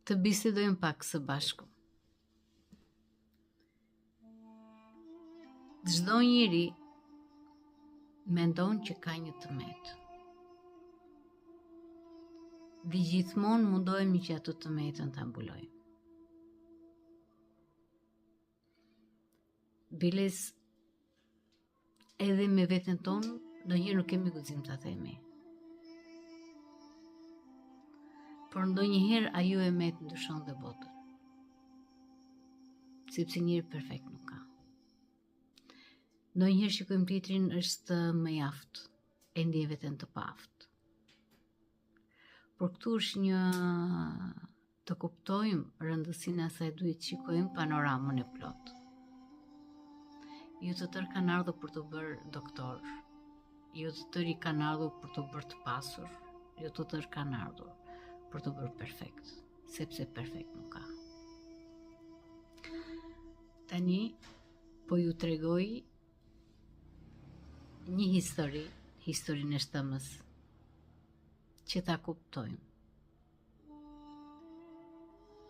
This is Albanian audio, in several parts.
Të bisedojmë pak së bashku. Çdo njeri mendon që ka një tëmet. Dhe gjithmonë mundohemi që atë tëmetën ta mbulojmë. Biles edhe me veten tonë, ndonjëherë nuk kemi guxim ta themi. Por ndonjëherë ajo e met ndryshon dhe botën. Sepse njëri perfekt nuk ka. Ndonjëherë shikojmë tjetrin është më i aftë, e ndjen veten të paaft. Por këtu është një të kuptojmë rëndësinë e asaj, duhet shikojmë panoramën e plotë. Jo të tërë kanë ardhur për të bërë doktor, jo të tërë i kanë ardhur për të bërë të pasur, jo të tërë kanë ardhur për të bërë perfekt, sepse perfekt nuk ka. Tani, po ju tregoj një histori, historinë e shtëmës, që ta kuptojmë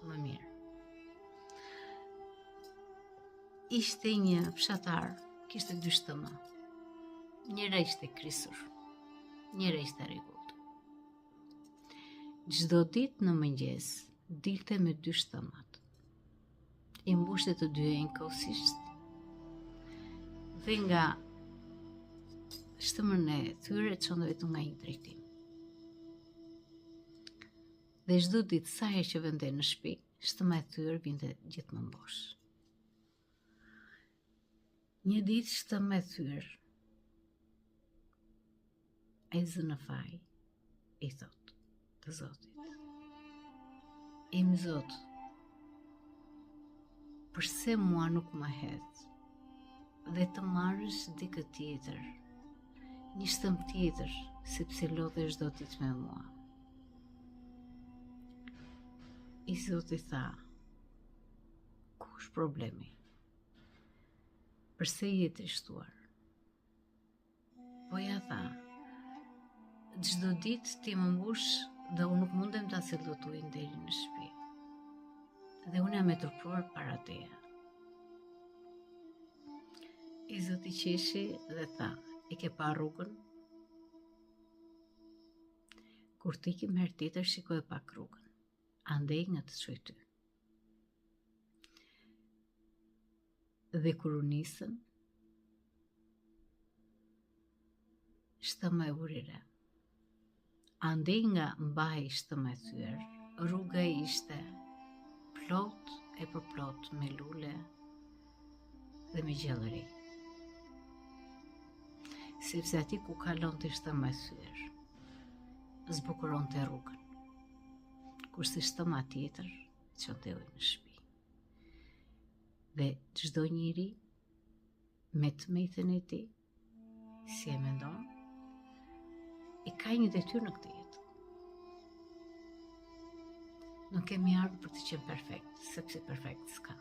më mirë. Ishte një fshatar, kishte 2 shtëma. Njëra ishte krisur, njëra ishte rregullt. Çdo ditë në mëngjes dilte me 2 shtëmat. I mbushte të dyja njëkohësisht. Dhe nga shtëmën e tyre çonte vetëm nga një drejtim. Dhe çdo ditë sa herë që vende në shtëpi, shtëma e tyre vinte gjithmonë mbosh. Një ditë shtëma e tyre e zë në faj, i thot të Zotit: Im Zot, përse mua nuk më hedh dhe të marrësh dikë tjetër, një shtëmë tjetër, sepse lodhe çdo ditë me mua. I Zoti tha: ku është problemi? Përse je trishtuar? Po ja tha: çdo ditë ti më mbush dhe unë nuk mundem ta sjell ujin deri në shtëpi. Dhe unë jam e turpruar para teje. I Zoti qeshi dhe tha: e ke pa rrugën? Kur të ikim herë tjetër, shikoj pak rrugën, andej nga të çoj ty. Dhe kur u nisën, shtëma e urire. Andej nga mbaj shtëma e tyre, rruga ishte plot e përplot me lule dhe me gjallëri. Sepse aty ku kalonte shtëma e tyre, zbukuronte rrugën. Kurse shtëma tjetër çonte ujë në shtëpi. Dhe çdo njeri me tmetën e tij, si e mendon, i ka një detyrë në këtë jetë. Nuk kemi ardhur për të qenë perfekt, sepse perfekt s'ka.